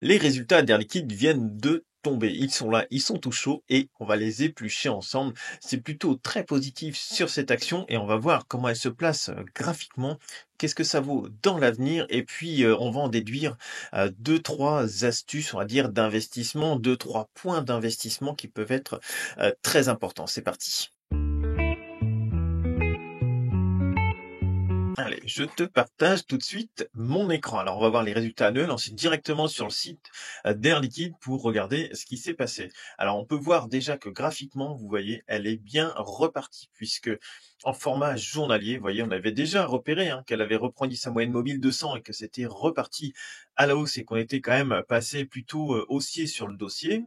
Les résultats d'Air Liquide viennent de tomber. Ils sont là, ils sont tout chauds et on va les éplucher ensemble. C'est plutôt très positif sur cette action et on va voir comment elle se place graphiquement. Qu'est-ce que ça vaut dans l'avenir? Et puis, on va en déduire deux, trois astuces, on va dire, d'investissement, deux, trois points d'investissement qui peuvent être très importants. C'est parti. Allez, je te partage tout de suite mon écran. Alors, on va voir les résultats annuels ensuite directement sur le site d'Air Liquide pour regarder ce qui s'est passé. Alors, on peut voir déjà que graphiquement, vous voyez, elle est bien repartie puisque en format journalier, vous voyez, on avait déjà repéré qu'elle avait reproduit sa moyenne mobile 200 et que c'était reparti à la hausse et qu'on était quand même passé plutôt haussier sur le dossier.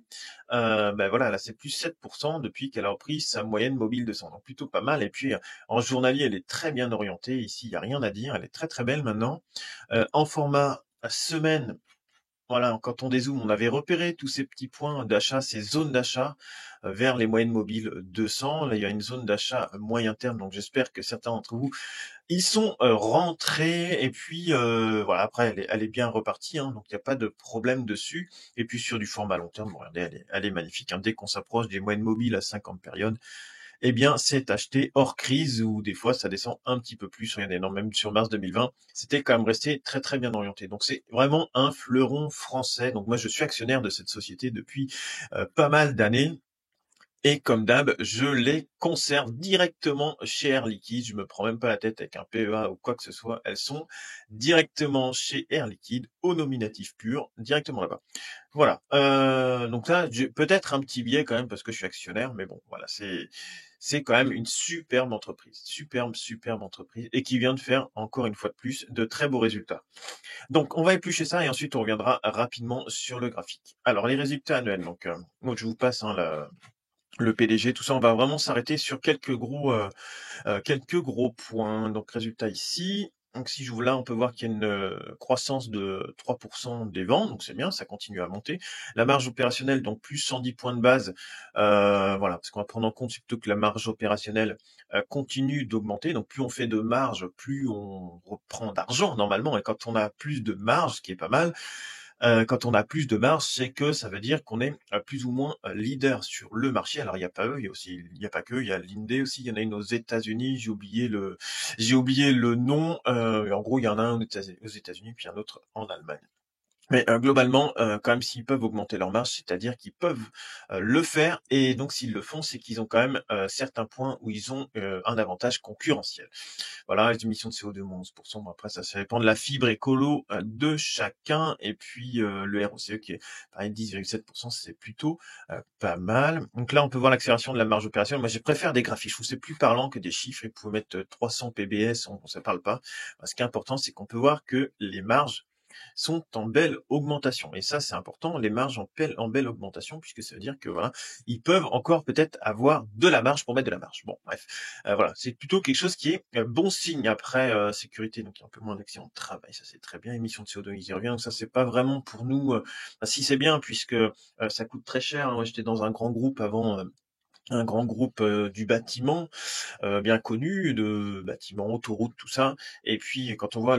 Ben voilà, là, c'est plus 7% depuis qu'elle a repris sa moyenne mobile 200. Donc, plutôt pas mal. Et puis, en journalier, elle est très bien orientée. Ici, il n'y a rien à dire. Elle est très très belle maintenant. En format semaine, voilà, quand on dézoome, on avait repéré tous ces petits points d'achat, ces zones d'achat vers les moyennes mobiles 200. Là, il y a une zone d'achat moyen terme, donc j'espère que certains d'entre vous ils sont rentrés. Et puis voilà, après elle est bien repartie, donc il n'y a pas de problème dessus. Et puis sur du format long terme, bon, regardez, elle est magnifique. Dès qu'on s'approche des moyennes mobiles à 50 périodes, eh bien, c'est acheté hors crise ou des fois ça descend un petit peu plus. Regardez, non, même sur mars 2020, c'était quand même resté très très bien orienté. Donc c'est vraiment un fleuron français. Donc moi je suis actionnaire de cette société depuis pas mal d'années. Et comme d'hab, je les conserve directement chez Air Liquide. Je me prends même pas la tête avec un PEA ou quoi que ce soit. Elles sont directement chez Air Liquide, au nominatif pur, directement là-bas. Voilà. Donc là, j'ai peut-être un petit biais quand même parce que je suis actionnaire, mais bon, voilà, c'est quand même une superbe entreprise, superbe entreprise, et qui vient de faire encore une fois de plus de très beaux résultats. Donc, on va éplucher ça et ensuite on reviendra rapidement sur le graphique. Alors, les résultats annuels. Donc, moi, je vous passe le PDG, tout ça. On va vraiment s'arrêter sur quelques gros points. Donc, résultat ici. Donc, si j'ouvre là, on peut voir qu'il y a une croissance de 3% des ventes, donc c'est bien, ça continue à monter. La marge opérationnelle, donc plus 110 points de base, voilà, parce qu'on va prendre en compte surtout que la marge opérationnelle continue d'augmenter. Donc, plus on fait de marge, plus on reprend d'argent normalement. Et quand on a plus de marge, ce qui est pas mal, quand on a plus de marge, c'est que ça veut dire qu'on est plus ou moins leader sur le marché. Alors il n'y a pas eux, il y a pas que, il y a Linde aussi, il y en a une aux États-Unis, j'ai oublié le nom. En gros, il y en a un aux États-Unis, puis un autre en Allemagne. Mais globalement, quand même, s'ils peuvent augmenter leur marge, c'est-à-dire qu'ils peuvent le faire. Et donc, s'ils le font, c'est qu'ils ont quand même certains points où ils ont un avantage concurrentiel. Voilà, les émissions de CO2 moins 11%. Bon, après, ça dépend de la fibre écolo de chacun. Et puis, le ROCE qui est pareil, 10,7%, c'est plutôt pas mal. Donc là, on peut voir l'accélération de la marge opérationnelle. Moi, je préfère des graphiques. Je trouve que c'est plus parlant que des chiffres. Et vous pouvez mettre 300 PBS, ça parle pas. Ce qui est important, c'est qu'on peut voir que les marges sont en belle augmentation. Et ça, c'est important, les marges en belle augmentation, puisque ça veut dire que voilà, ils peuvent encore peut-être avoir de la marge pour mettre de la marge. Bon, bref, voilà, c'est plutôt quelque chose qui est bon signe. Après sécurité, donc il y a un peu moins d'accidents de travail, ça c'est très bien. Émissions de CO2, ils y reviennent, donc ça c'est pas vraiment pour nous. Si c'est bien, puisque ça coûte très cher. Moi, j'étais dans un grand groupe avant. Un grand groupe du bâtiment, bien connu, de bâtiments, autoroutes, tout ça. Et puis quand on voit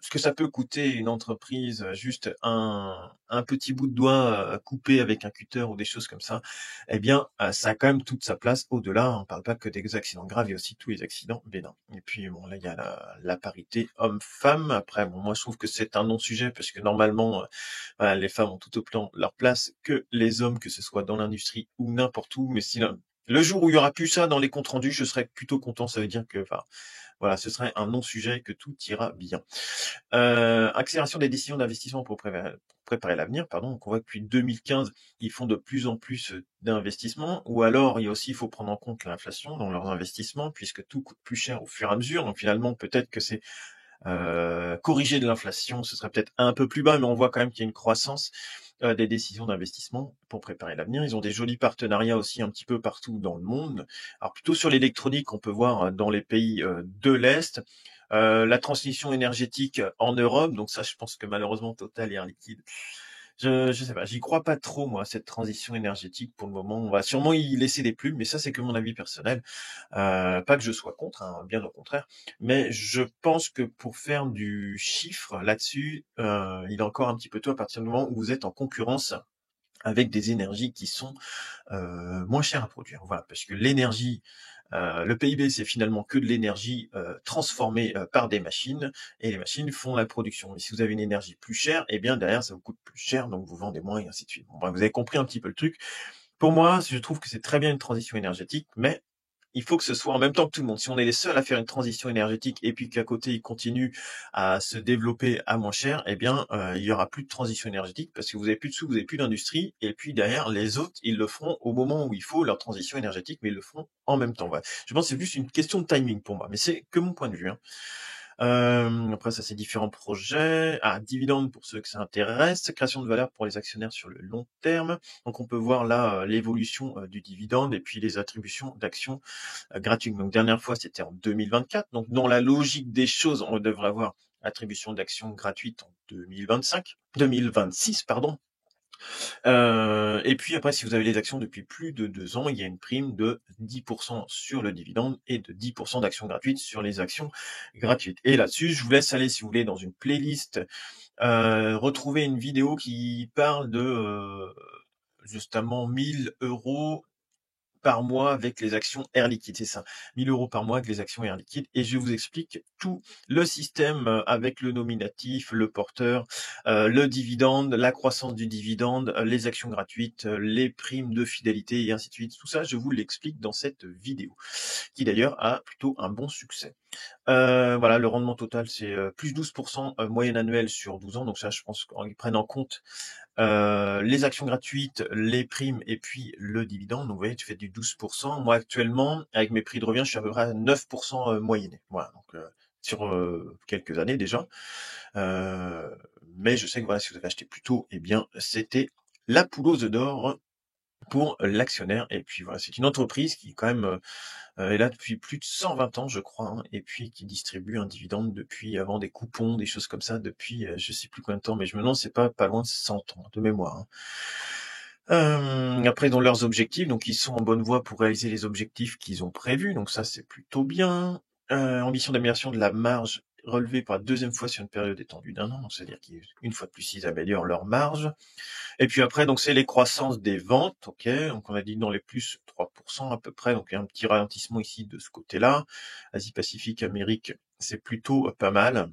ce que ça peut coûter une entreprise, juste un petit bout de doigt coupé avec un cutter ou des choses comme ça, eh bien, ça a quand même toute sa place au-delà. On parle pas que des accidents graves, il y a aussi tous les accidents bénins. Et puis bon, là, il y a la parité homme-femme. Après, bon, moi, je trouve que c'est un non-sujet parce que normalement, voilà, les femmes ont tout autant leur place que les hommes, que ce soit dans l'industrie ou n'importe où. Mais si le jour où il y aura plus ça dans les comptes rendus, je serais plutôt content. Ça veut dire que, enfin, voilà, ce serait un non-sujet et que tout ira bien. Accélération des décisions d'investissement pour préparer l'avenir, pardon. Donc on voit que depuis 2015, ils font de plus en plus d'investissements. Ou alors, il faut prendre en compte l'inflation dans leurs investissements, puisque tout coûte plus cher au fur et à mesure. Donc finalement, peut-être que c'est corriger de l'inflation, ce serait peut-être un peu plus bas, mais on voit quand même qu'il y a une croissance des décisions d'investissement pour préparer l'avenir. Ils ont des jolis partenariats aussi un petit peu partout dans le monde. Alors plutôt sur l'électronique, on peut voir dans les pays de l'Est. La transition énergétique en Europe, donc ça je pense que malheureusement Total et Air Liquide, Je sais pas, j'y crois pas trop moi, cette transition énergétique pour le moment. On va sûrement y laisser des plumes, mais ça, c'est que mon avis personnel. Pas que je sois contre, hein, bien au contraire, mais je pense que pour faire du chiffre là-dessus, il est encore un petit peu tôt à partir du moment où vous êtes en concurrence avec des énergies qui sont moins chères à produire. Voilà, parce que l'énergie, le PIB, c'est finalement que de l'énergie transformée par des machines, et les machines font la production. Mais si vous avez une énergie plus chère, eh bien derrière, ça vous coûte plus cher, donc vous vendez moins et ainsi de suite. Bon, bref, vous avez compris un petit peu le truc. Pour moi, je trouve que c'est très bien une transition énergétique, mais il faut que ce soit en même temps que tout le monde. Si on est les seuls à faire une transition énergétique et puis qu'à côté, il continue à se développer à moins cher, eh bien, il y aura plus de transition énergétique parce que vous avez plus de sous, vous avez plus d'industrie et puis derrière, les autres, ils le feront au moment où il faut leur transition énergétique, mais ils le feront en même temps. Voilà. Je pense que c'est juste une question de timing pour moi, mais c'est que mon point de vue, hein. Après ça, c'est différents projets. Ah, dividendes pour ceux que ça intéresse, création de valeur pour les actionnaires sur le long terme. Donc on peut voir là l'évolution du dividende et puis les attributions d'actions gratuites. Donc dernière fois, c'était en 2024. Donc dans la logique des choses, on devrait avoir attribution d'actions gratuites en 2026, pardon. Et puis après, si vous avez les actions depuis plus de 2 ans, il y a une prime de 10% sur le dividende et de 10% d'actions gratuites sur les actions gratuites. Et là-dessus, je vous laisse aller, si vous voulez, dans une playlist, retrouver une vidéo qui parle de justement 1 000 € par mois avec les actions Air Liquide, c'est ça. 1 000 € par mois avec les actions Air Liquide. Et je vous explique tout le système avec le nominatif, le porteur, le dividende, la croissance du dividende, les actions gratuites, les primes de fidélité et ainsi de suite. Tout ça, je vous l'explique dans cette vidéo, qui d'ailleurs a plutôt un bon succès. Voilà, le rendement total, c'est plus 12% moyenne annuelle sur 12 ans. Donc ça, je pense qu'ils prennent en compte les actions gratuites, les primes et puis le dividende. Donc vous voyez, tu fais du 12%. Moi actuellement, avec mes prix de revient, je suis à peu près à 9% moyenné. Voilà, donc sur quelques années déjà. Mais je sais que voilà, si vous avez acheté plus tôt, eh bien c'était la poule aux œufs d'or pour l'actionnaire. Et puis voilà, c'est une entreprise qui quand même est là depuis plus de 120 ans, je crois, hein, et puis qui distribue un dividende depuis avant des coupons, des choses comme ça, depuis je sais plus combien de temps, mais je me demande c'est pas loin de 100 ans de mémoire, hein. Après, ils ont leurs objectifs, donc ils sont en bonne voie pour réaliser les objectifs qu'ils ont prévus, donc ça c'est plutôt bien. Ambition d'amélioration de la marge relevée pour la deuxième fois sur une période étendue d'1 an, donc c'est-à-dire qu'une fois de plus ils améliorent leur marge. Et puis après, donc c'est les croissances des ventes, ok. Donc on a dit dans les plus 3% à peu près, donc il y a un petit ralentissement ici de ce côté-là. Asie-Pacifique, Amérique, c'est plutôt pas mal.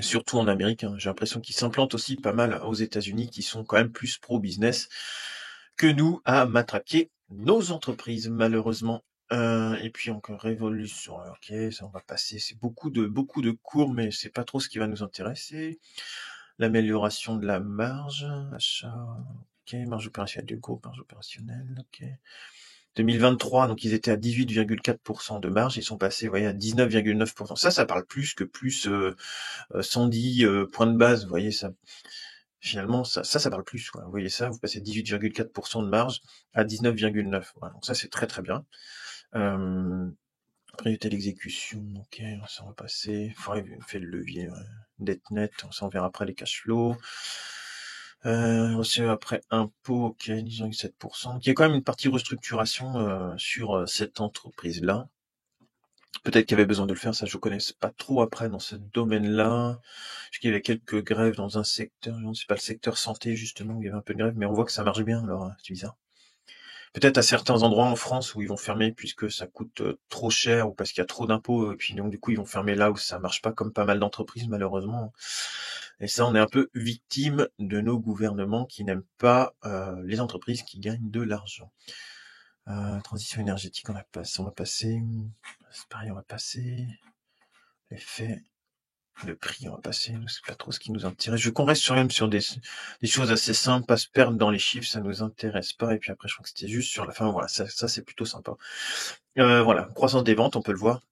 Surtout en Amérique, hein. J'ai l'impression qu'ils s'implantent aussi pas mal aux États-Unis, qui sont quand même plus pro-business que nous à matraquer nos entreprises, malheureusement. Et puis encore révolution. Ok, ça on va passer. C'est beaucoup de cours, mais c'est pas trop ce qui va nous intéresser. L'amélioration de la marge, achat, ok, marge opérationnelle du groupe, marge opérationnelle, ok. 2023, donc ils étaient à 18,4% de marge, ils sont passés, vous voyez, à 19,9%. Ça parle plus que plus 110 points de base, vous voyez ça. Finalement, ça parle plus, quoi. Vous voyez ça, vous passez de 18,4% de marge à 19,9. Voilà, donc ça c'est très très bien. Priorité l'exécution, ok, ça on va passer. Faudrait faire le levier, ouais. Dette nette, ça on verra après les cash flows. Reçu après impôt, ok, 10,7%. Il y a quand même une partie restructuration sur cette entreprise-là. Peut-être qu'il y avait besoin de le faire, ça je connais pas trop après dans ce domaine-là. Je sais qu'il y avait quelques grèves dans un secteur, je ne sais pas, le secteur santé justement, où il y avait un peu de grève, mais on voit que ça marche bien, alors c'est bizarre. Peut-être à certains endroits en France où ils vont fermer puisque ça coûte trop cher ou parce qu'il y a trop d'impôts, et puis donc du coup ils vont fermer là où ça marche pas, comme pas mal d'entreprises malheureusement. Et ça, on est un peu victime de nos gouvernements qui n'aiment pas les entreprises qui gagnent de l'argent. Transition énergétique, on va passer. C'est pareil, on va passer. L'effet, le prix, on va passer. C'est pas trop ce qui nous intéresse. Je veux qu'on reste sur des choses assez simples, pas se perdre dans les chiffres, ça nous intéresse pas. Et puis après, je crois que c'était juste sur la fin. Voilà, ça c'est plutôt sympa. Voilà, croissance des ventes, on peut le voir.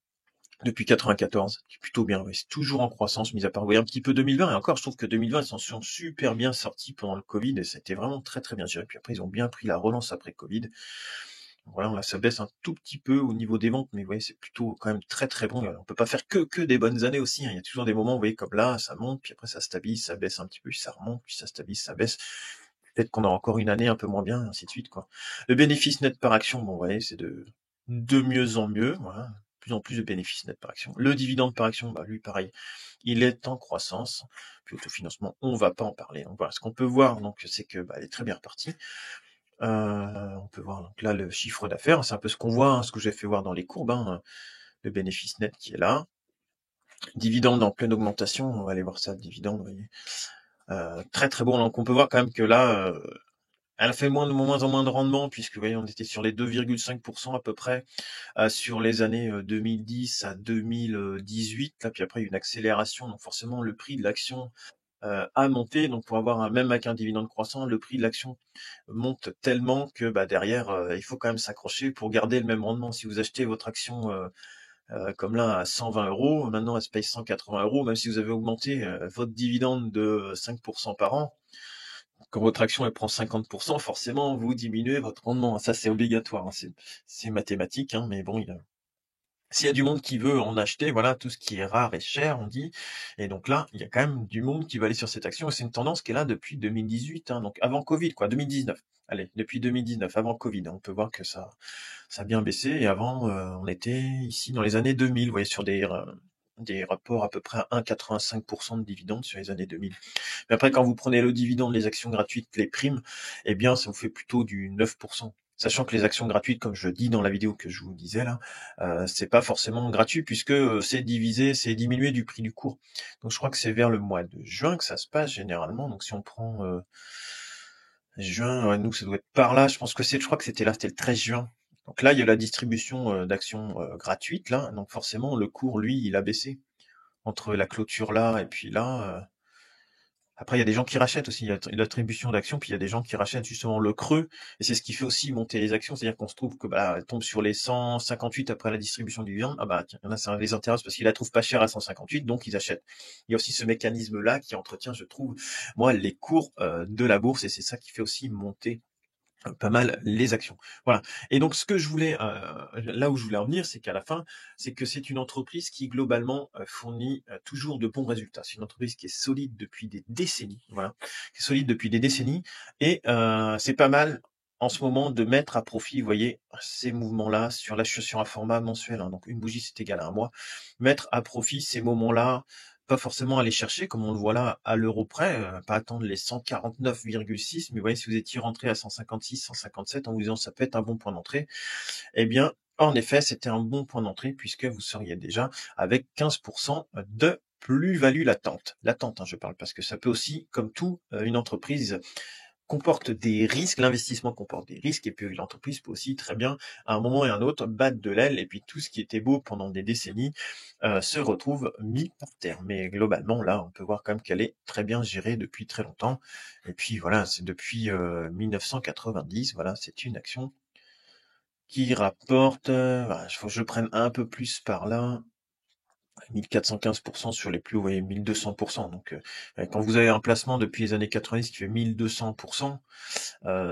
Depuis 94, qui est plutôt bien, ouais, c'est toujours en croissance, mis à part, vous voyez, un petit peu 2020, et encore, je trouve que 2020, ils s'en sont super bien sortis pendant le Covid, et ça a été vraiment très très bien géré. Puis après, ils ont bien pris la relance après Covid. Voilà, là, ça baisse un tout petit peu au niveau des ventes, mais vous voyez, c'est plutôt quand même très, très bon. On peut pas faire que des bonnes années aussi, hein. Il y a toujours des moments, vous voyez, comme là, ça monte, puis après ça stabilise, ça baisse un petit peu, puis ça remonte, puis ça stabilise, ça baisse. Peut-être qu'on aura encore une année un peu moins bien, ainsi de suite, quoi. Le bénéfice net par action, bon, vous voyez, c'est de mieux en mieux, voilà. De plus en plus de bénéfices net par action. Le dividende par action, bah, lui, pareil, il est en croissance. Puis autofinancement, on va pas en parler. Donc voilà, ce qu'on peut voir, donc, c'est que, bah, elle est très bien repartie. On peut voir donc là le chiffre d'affaires, c'est un peu ce qu'on voit, hein, ce que j'ai fait voir dans les courbes, hein, le bénéfice net qui est là. Dividende en pleine augmentation, on va aller voir ça, le dividende, vous voyez. Très très bon, donc on peut voir quand même que là, elle a fait moins en moins de rendement, puisque vous voyez, on était sur les 2,5% à peu près, sur les années 2010 à 2018, là, puis après il y a eu une accélération, donc forcément le prix de l'action a monté, donc pour avoir même avec un dividende croissant, le prix de l'action monte tellement que bah, derrière, il faut quand même s'accrocher pour garder le même rendement. Si vous achetez votre action comme là à 120 euros, maintenant elle se paye 180 euros, même si vous avez augmenté votre dividende de 5% par an, quand votre action elle prend 50%, forcément vous diminuez votre rendement. Ça c'est obligatoire, hein. C'est mathématique, hein, mais bon, s'il y a du monde qui veut en acheter, voilà, tout ce qui est rare est cher, on dit. Et donc là, il y a quand même du monde qui va aller sur cette action. Et c'est une tendance qui est là depuis 2018, hein, donc avant Covid, quoi, 2019. Allez, depuis 2019, avant Covid, hein, on peut voir que ça a bien baissé. Et avant, on était ici dans les années 2000, vous voyez, sur des rapports à peu près à 1,85% de dividendes sur les années 2000. Mais après, quand vous prenez le dividende, les actions gratuites, les primes, eh bien, ça vous fait plutôt du 9%. Sachant que les actions gratuites, comme je dis dans la vidéo que je vous disais là, c'est pas forcément gratuit puisque c'est divisé, c'est diminué du prix du cours. Donc je crois que c'est vers le mois de juin que ça se passe généralement. Donc si on prend juin, ouais, nous ça doit être par là. Je crois que c'était là, c'était le 13 juin. Donc là il y a la distribution d'actions gratuites là. Donc forcément le cours lui il a baissé entre la clôture là et puis là. Après, il y a des gens qui rachètent aussi, il y a l'attribution d'actions, puis il y a des gens qui rachètent justement le creux, et c'est ce qui fait aussi monter les actions, c'est-à-dire qu'on se trouve que bah, elle tombe sur les 158 après la distribution du dividende, ah bah tiens, il y en a, ça les intéresse parce qu'ils la trouvent pas chère à 158, donc ils achètent. Il y a aussi ce mécanisme-là qui entretient, je trouve, moi, les cours de la bourse, et c'est ça qui fait aussi monter pas mal les actions. Voilà. Et donc ce que je voulais, là où je voulais en venir, c'est qu'à la fin, c'est que c'est une entreprise qui globalement fournit toujours de bons résultats. C'est une entreprise qui est solide depuis des décennies, voilà, qui est solide depuis des décennies, et c'est pas mal en ce moment de mettre à profit, vous voyez, ces mouvements-là sur la sur un format mensuel, hein. Donc une bougie c'est égal à un mois. Mettre à profit ces moments-là, pas forcément aller chercher, comme on le voit là, à l'euro près, pas attendre les 149,6, mais vous voyez, si vous étiez rentré à 156, 157 en vous disant ça peut être un bon point d'entrée, eh bien, en effet, c'était un bon point d'entrée puisque vous seriez déjà avec 15% de plus-value latente. Latente, hein, je parle, parce que ça peut aussi, comme tout, une entreprise comporte des risques, l'investissement comporte des risques, et puis l'entreprise peut aussi très bien, à un moment et à un autre, battre de l'aile, et puis tout ce qui était beau pendant des décennies se retrouve mis par terre. Mais globalement, là, on peut voir quand même qu'elle est très bien gérée depuis très longtemps. Et puis voilà, c'est depuis 1990, voilà, c'est une action qui rapporte, voilà, il faut que je prenne un peu plus par là, 1415% sur les plus hauts, vous voyez, 1200%. Donc, quand vous avez un placement depuis les années 90 qui fait 1200%,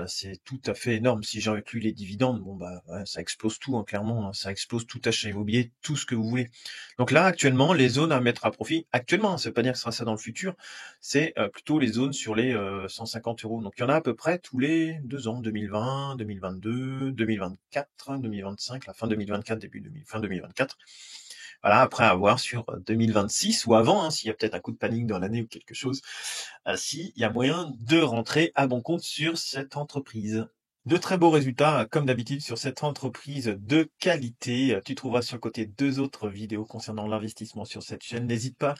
c'est tout à fait énorme. Si j'inclus les dividendes, bon bah ouais, ça explose tout, hein, clairement, hein, ça explose tout achat immobilier, tout ce que vous voulez. Donc là, actuellement, les zones à mettre à profit, actuellement, ça veut pas dire que ce sera ça dans le futur, c'est plutôt les zones sur les 150 euros. Donc il y en a à peu près tous les 2 ans, 2020, 2022, 2024, 2025, la fin 2024, fin 2024. Voilà, après avoir sur 2026 ou avant, hein, s'il y a peut-être un coup de panique dans l'année ou quelque chose, s'il y a moyen de rentrer à bon compte sur cette entreprise. De très beaux résultats, comme d'habitude, sur cette entreprise de qualité. Tu trouveras sur le côté 2 autres vidéos concernant l'investissement sur cette chaîne. N'hésite pas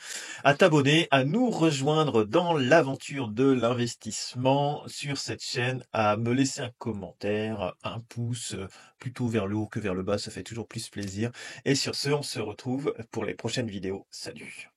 à t'abonner, à nous rejoindre dans l'aventure de l'investissement sur cette chaîne, à me laisser un commentaire, un pouce, plutôt vers le haut que vers le bas, ça fait toujours plus plaisir. Et sur ce, on se retrouve pour les prochaines vidéos. Salut!